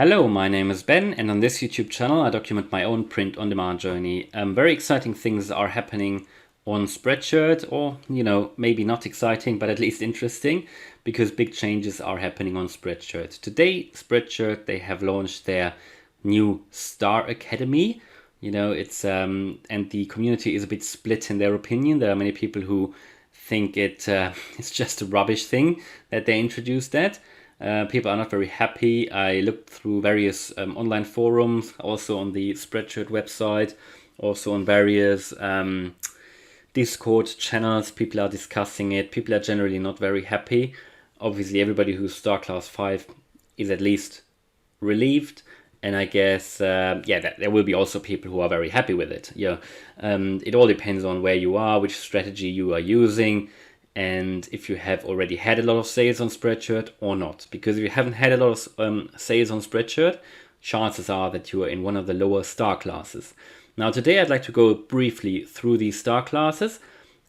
Hello, my name is Ben, and on this YouTube channel I document my own print-on-demand journey. Very exciting things are happening on Spreadshirt, or maybe not exciting, but at least interesting, because big changes are happening on Spreadshirt. Today, Spreadshirt, they have launched their new Star Academy. It's and the community is a bit split in their opinion. There are many people who think it's just a rubbish thing that they introduced that. People are not very happy. I looked through various online forums, also on the Spreadshirt website, also on various Discord channels. People are discussing it. People are generally not very happy. Obviously, everybody who's Star Class 5 is at least relieved. And I guess, there will be also people who are very happy with it. It all depends on where you are, which strategy you are using, and if you have already had a lot of sales on Spreadshirt or not. Because if you haven't had a lot of sales on Spreadshirt, chances are that you are in one of the lower star classes. Now today I'd like to go briefly through these star classes,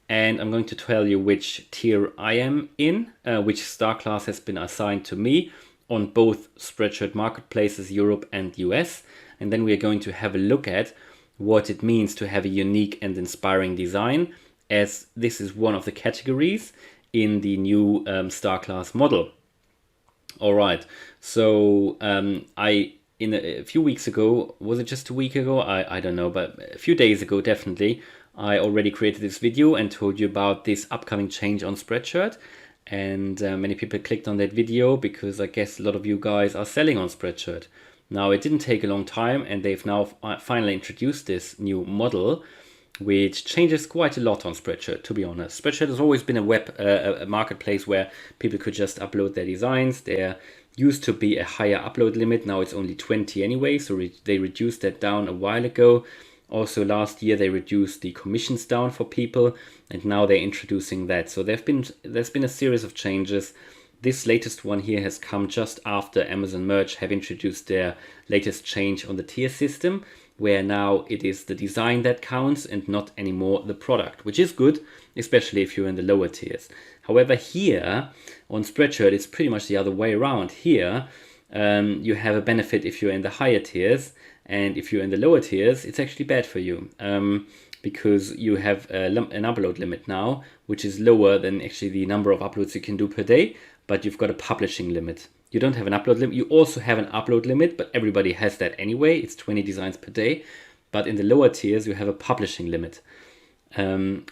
and I'm going to tell you which tier I am in, which star class has been assigned to me on both Spreadshirt marketplaces, Europe and US. And then we are going to have a look at what it means to have a unique and inspiring design, as this is one of the categories in the new star class model. All right, so a few weeks ago, was it just a week ago? I don't know, but a few days ago, definitely, I already created this video and told you about this upcoming change on Spreadshirt. And many people clicked on that video because I guess a lot of you guys are selling on Spreadshirt. Now, it didn't take a long time, and they've now finally introduced this new model, which changes quite a lot on Spreadshirt, to be honest. Spreadshirt has always been a marketplace where people could just upload their designs. There used to be a higher upload limit. Now it's only 20 anyway, so they reduced that down a while ago. Also last year they reduced the commissions down for people, and now they're introducing that. So there's been a series of changes. This latest one here has come just after Amazon Merch have introduced their latest change on the tier system, where now it is the design that counts and not anymore the product, which is good, especially if you're in the lower tiers. However, here on Spreadshirt, it's pretty much the other way around. Here, you have a benefit if you're in the higher tiers, and if you're in the lower tiers, it's actually bad for you, because you have an upload limit now, which is lower than actually the number of uploads you can do per day, but you've got a publishing limit. You don't have an upload limit. You also have an upload limit, but everybody has that anyway. It's 20 designs per day. But in the lower tiers, you have a publishing limit. And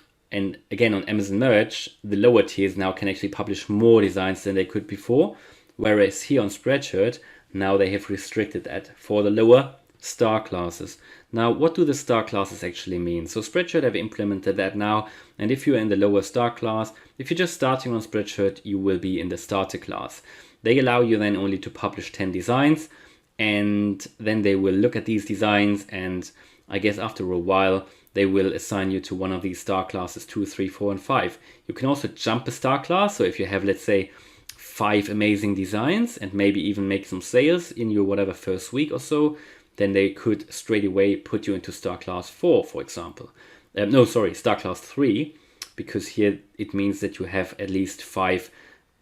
again, on Amazon Merch, the lower tiers now can actually publish more designs than they could before. Whereas here on Spreadshirt, now they have restricted that for the lower star classes. Now, what do the star classes actually mean? So Spreadshirt have implemented that now. And if you're in the lower star class, if you're just starting on Spreadshirt, you will be in the starter class. They allow you then only to publish 10 designs, and then they will look at these designs, and I guess after a while they will assign you to one of these star classes 2, 3, 4, and 5. You can also jump a star class, so if you have, let's say, 5 amazing designs and maybe even make some sales in your whatever first week or so, then they could straight away put you into star class 4, for example. Star class 3, because here it means that you have at least 5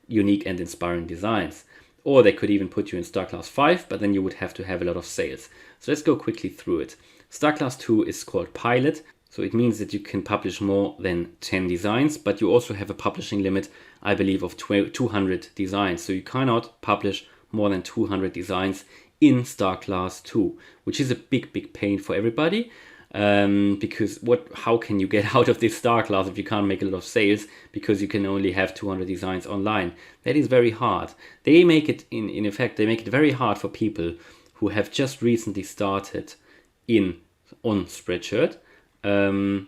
unique and inspiring designs. Or they could even put you in Star Class 5, but then you would have to have a lot of sales. So let's go quickly through it. Star Class 2 is called Pilot, so it means that you can publish more than 10 designs, but you also have a publishing limit, I believe, of 200 designs. So you cannot publish more than 200 designs in Star Class 2, which is a big pain for everybody. Because how can you get out of this star class if you can't make a lot of sales because you can only have 200 designs online? That is very hard. They make it in effect, they make it very hard for people who have just recently started on Spreadshirt. And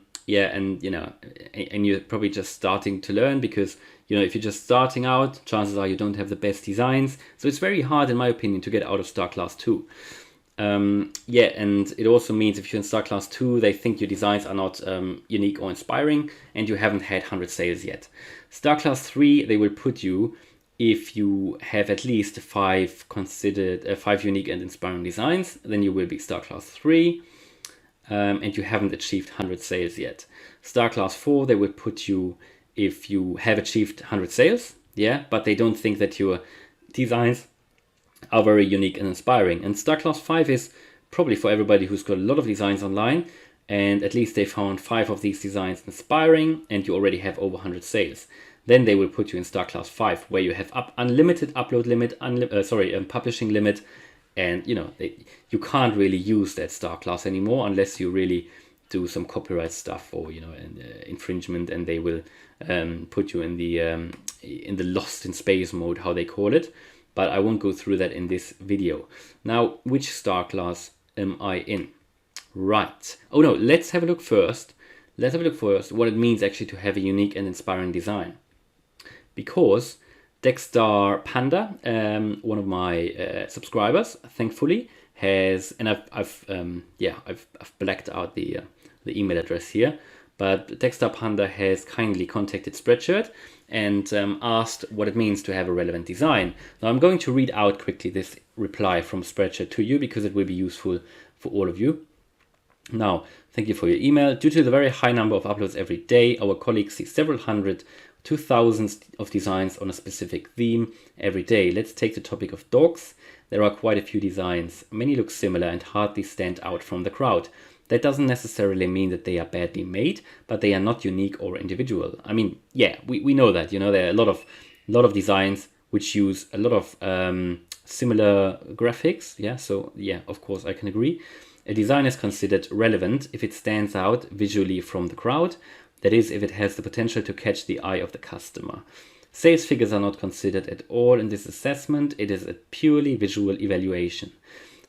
you're probably just starting to learn, because if you're just starting out, chances are you don't have the best designs. So it's very hard, in my opinion, to get out of Star Class 2. And it also means if you're in Star Class 2, they think your designs are not unique or inspiring, and you haven't had 100 sales yet. Star Class 3, they will put you if you have at least 5 unique and inspiring designs, then you will be Star Class 3, and you haven't achieved 100 sales yet. Star Class 4, they will put you if you have achieved 100 sales, but they don't think that your designs are very unique and inspiring. And Star Class 5 is probably for everybody who's got a lot of designs online, and at least they found 5 of these designs inspiring, and you already have over 100 sales. Then they will put you in Star Class 5, where you have unlimited upload limit, publishing limit, and you can't really use that Star Class anymore unless you really do some copyright stuff or infringement, and they will put you in the lost in space mode, how they call it. But I won't go through that in this video. Now, which Star Class am I in? Right. Oh no, let's have a look first. Let's have a look first what it means actually to have a unique and inspiring design. Because Dexter Panda, one of my subscribers, thankfully has, and I've blacked out the email address here, but Dexter Panda has kindly contacted Spreadshirt and asked what it means to have a relevant design. Now I'm going to read out quickly this reply from Spreadshirt to you because it will be useful for all of you. Now, thank you for your email. Due to the very high number of uploads every day, our colleagues see several hundred to thousands of designs on a specific theme every day. Let's take the topic of dogs. There are quite a few designs. Many look similar and hardly stand out from the crowd. That doesn't necessarily mean that they are badly made, but they are not unique or individual. I mean, yeah, we know that. There are a lot of designs which use a lot of similar graphics. Yeah, so yeah, of course I can agree. A design is considered relevant if it stands out visually from the crowd. That is, if it has the potential to catch the eye of the customer. Sales figures are not considered at all in this assessment. It is a purely visual evaluation.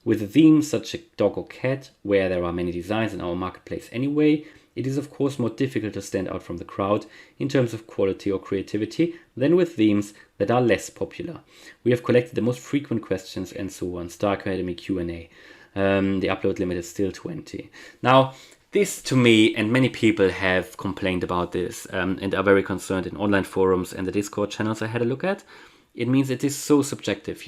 With a theme such as dog or cat, where there are many designs in our marketplace anyway, it is of course more difficult to stand out from the crowd in terms of quality or creativity than with themes that are less popular. We have collected the most frequent questions and so on. Star Academy Q&A. The upload limit is still 20. Now, this to me, and many people have complained about this and are very concerned in online forums and the Discord channels I had a look at. It means it is so subjective.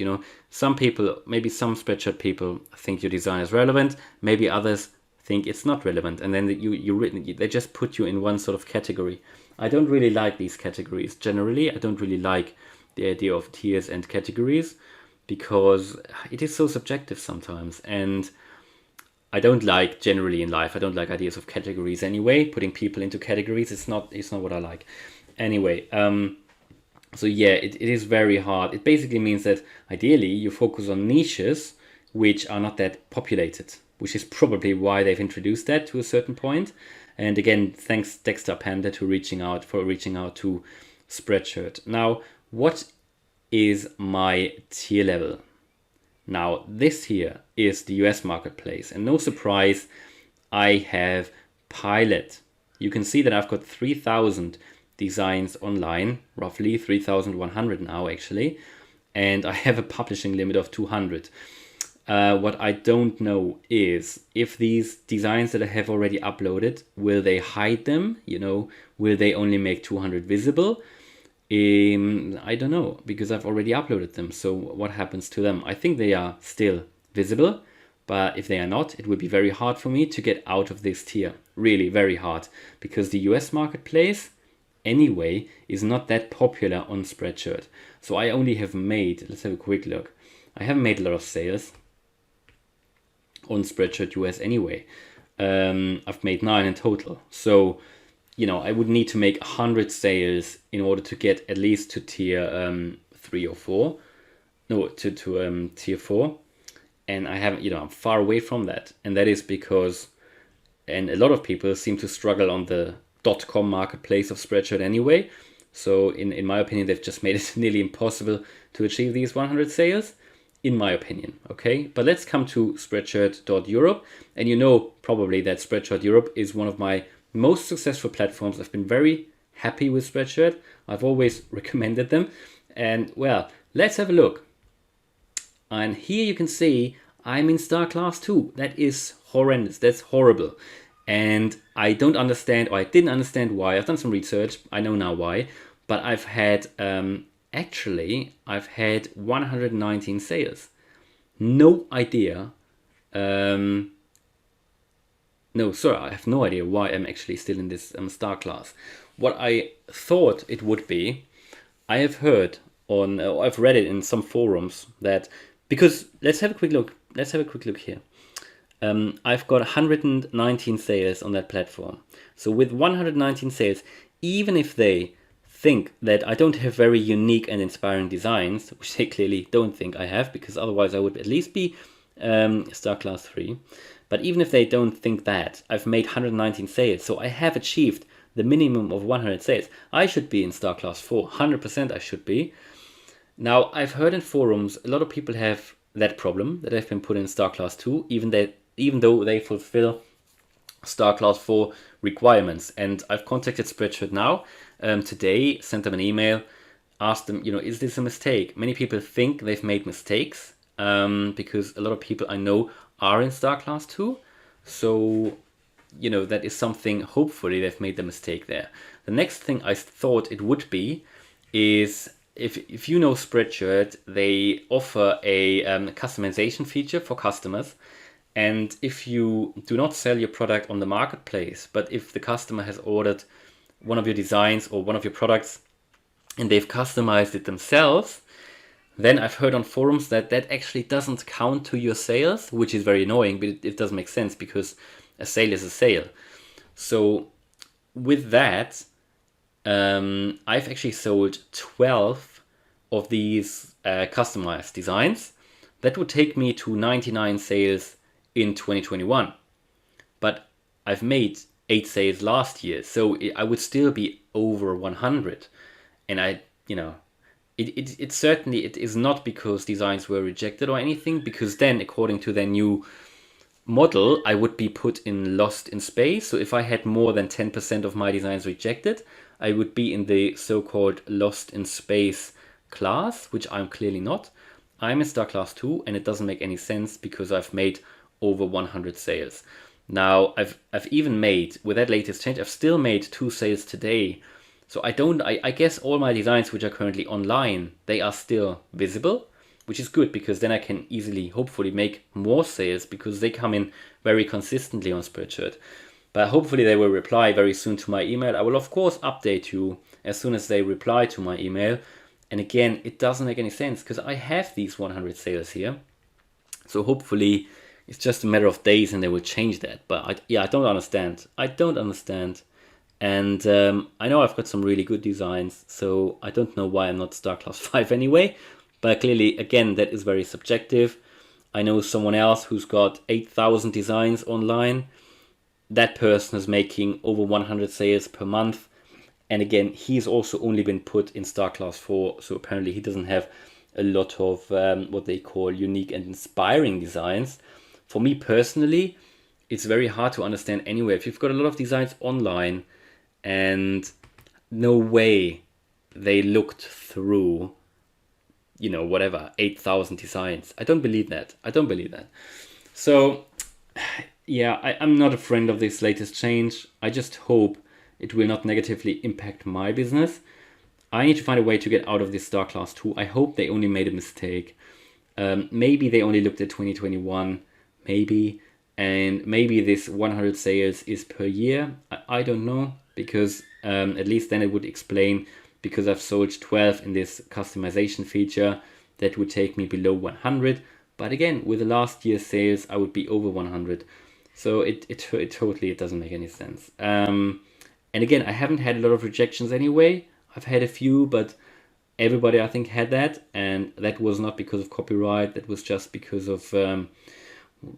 Some people, maybe some Spreadshirt people think your design is relevant, maybe others think it's not relevant, and then they just put you in one sort of category. I don't really like these categories. Generally, I don't really like the idea of tiers and categories because it is so subjective sometimes, and I don't like, generally in life, I don't like ideas of categories anyway. Putting people into categories, it's not what I like. Anyway, so yeah, it is very hard. It basically means that ideally you focus on niches which are not that populated, which is probably why they've introduced that to a certain point. And again, thanks Dexter Panda for reaching out to Spreadshirt. Now, what is my tier level? Now, this here is the US marketplace, and no surprise, I have Pilot. You can see that I've got 3,000 designs online, roughly 3,100 now actually, and I have a publishing limit of 200. What I don't know is if these designs that I have already uploaded, will they hide them? Will they only make 200 visible? I don't know, because I've already uploaded them. So what happens to them? I think they are still visible, but if they are not, it would be very hard for me to get out of this tier. Really very hard, because the US marketplace anyway is not that popular on Spreadshirt. So I only have made, let's have a quick look. I haven't made a lot of sales on Spreadshirt US anyway. I've made 9 in total. So I would need to make 100 sales in order to get at least to tier 3 or 4. No, to tier 4. And I haven't, I'm far away from that. And that is because, and a lot of people seem to struggle on the .com marketplace of Spreadshirt anyway. So in my opinion, they've just made it nearly impossible to achieve these 100 sales, in my opinion. Okay, but let's come to Spreadshirt.Europe. And probably that Spreadshirt Europe is one of my most successful platforms. I've been very happy with Spreadshirt. I've always recommended them. And well, let's have a look. And here you can see I'm in Star Class 2. That is horrendous. That's horrible. And I don't understand, or I didn't understand why. I've done some research. I know now why. But I've had, I've had 119 sales. No idea. No, sorry, I have no idea why I'm actually still in this Star Class. What I thought it would be, I have heard I've read it in some forums that Because let's have a quick look. Let's have a quick look here. I've got 119 sales on that platform. So with 119 sales, even if they think that I don't have very unique and inspiring designs, which they clearly don't think I have, because otherwise I would at least be Star Class 3. But even if they don't think that, I've made 119 sales. So I have achieved the minimum of 100 sales. I should be in Star Class 4. 100% I should be. Now, I've heard in forums, a lot of people have that problem, that they've been put in Star Class 2, even though they fulfill Star Class 4 requirements. And I've contacted Spreadshirt now, today, sent them an email, asked them, is this a mistake? Many people think they've made mistakes, because a lot of people I know are in Star Class 2. So, that is something, hopefully they've made the mistake there. The next thing I thought it would be is, if you know Spreadshirt, they offer a customization feature for customers. And if you do not sell your product on the marketplace, but if the customer has ordered one of your designs or one of your products and they've customized it themselves, then I've heard on forums that that actually doesn't count to your sales, which is very annoying, but it doesn't make sense because a sale is a sale. So with that, I've actually sold 12 of these customized designs. That would take me to 99 sales in 2021. But I've made 8 sales last year, so I would still be over 100. And it certainly it is not because designs were rejected or anything, because then according to their new model, I would be put in lost in space. So if I had more than 10% of my designs rejected, I would be in the so-called lost in space class, which I'm clearly not. I'm in Star Class 2, and it doesn't make any sense because I've made over 100 sales. Now, I've even made, with that latest change, I've still made 2 sales today. So I guess all my designs which are currently online, they are still visible, which is good because then I can easily, hopefully, make more sales because they come in very consistently on Spreadshirt. But hopefully they will reply very soon to my email. I will, of course, update you as soon as they reply to my email. And again, it doesn't make any sense because I have these 100 sales here. So hopefully it's just a matter of days and they will change that. But I don't understand. I don't understand. And I know I've got some really good designs, so I don't know why I'm not Star Class 5 anyway. But clearly, again, that is very subjective. I know someone else who's got 8,000 designs online. That person is making over 100 sales per month. And again, he's also only been put in Star Class 4, so apparently he doesn't have a lot of what they call unique and inspiring designs. For me personally, it's very hard to understand anyway. If you've got a lot of designs online and no way they looked through, 8,000 designs. I don't believe that. So, yeah, I'm not a friend of this latest change. I just hope it will not negatively impact my business. I need to find a way to get out of this Star Class 2. I hope they only made a mistake. Maybe they only looked at 2021. Maybe. And maybe this 100 sales is per year. I don't know. Because at least then it would explain, because I've sold 12 in this customization feature, that would take me below 100. But again, with the last year's sales, I would be over 100. So it totally doesn't make any sense. And again, I haven't had a lot of rejections anyway. I've had a few, but everybody I think had that. And that was not because of copyright. That was just because of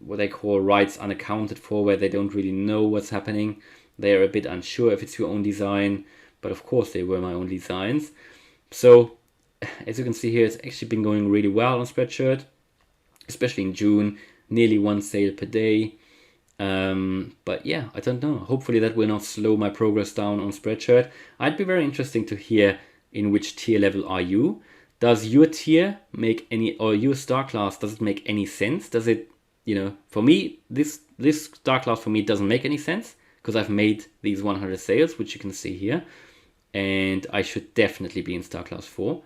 what they call rights unaccounted for, where they don't really know what's happening. They're a bit unsure if it's your own design, but of course they were my own designs. So, as you can see here, it's actually been going really well on Spreadshirt, especially in June, nearly 1 sale per day. But yeah, I don't know. Hopefully that will not slow my progress down on Spreadshirt. I'd be very interesting to hear in which tier level are you. Does your tier make any, or your Star Class, does it make any sense? Does it, for me, this Star Class for me doesn't make any sense, because I've made these 100 sales, which you can see here, and I should definitely be in Star Class 4.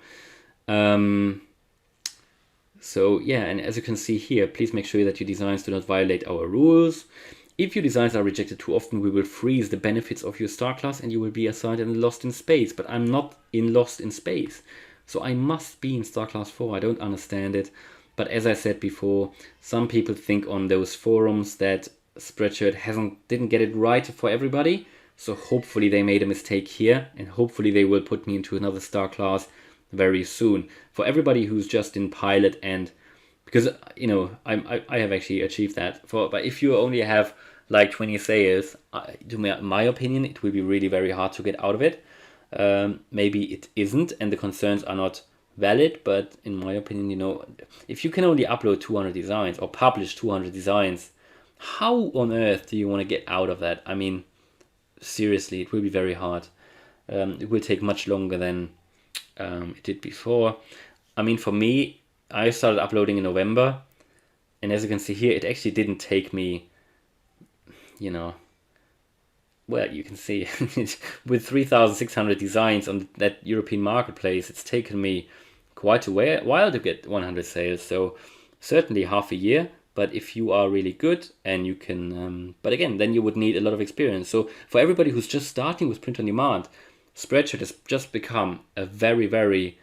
So yeah, and as you can see here, please make sure that your designs do not violate our rules. If your designs are rejected too often, we will freeze the benefits of your Star Class and you will be assigned in Lost in Space. But I'm not in Lost in Space, so I must be in Star Class 4. I don't understand it. But as I said before, some people think on those forums that Spreadshirt didn't get it right for everybody. So hopefully they made a mistake here, and hopefully they will put me into another star class very soon. For everybody who's just in pilot, and because I have actually achieved that. But if you only have like 20 sales, to my opinion, it will be really very hard to get out of it. Maybe it isn't, and the concerns are not valid, but in my opinion, if you can only upload 200 designs or publish 200 designs, how on earth do you want to get out of that? I mean, seriously, it will be very hard. It will take much longer than it did before. I mean, for me, I started uploading in November, and as you can see here, it actually didn't take me, well, you can see with 3,600 designs on that European marketplace, it's taken me quite a while to get 100 sales. So certainly half a year. But if you are really good and you can, but again, then you would need a lot of experience. So for everybody who's just starting with print on demand, Spreadshirt has just become a very, very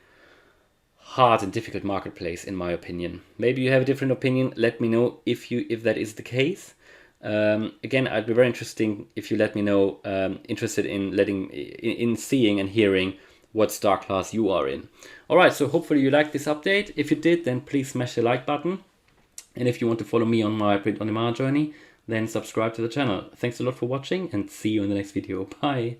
hard and difficult marketplace, in my opinion. Maybe you have a different opinion. Let me know if that is the case. Again, I'd be very interesting if you let me know, interested in seeing and hearing what star class you are in. All right, so hopefully you liked this update. If you did, then please smash the like button. And if you want to follow me on my print on demand journey, then subscribe to the channel. Thanks a lot for watching, and see you in the next video. Bye.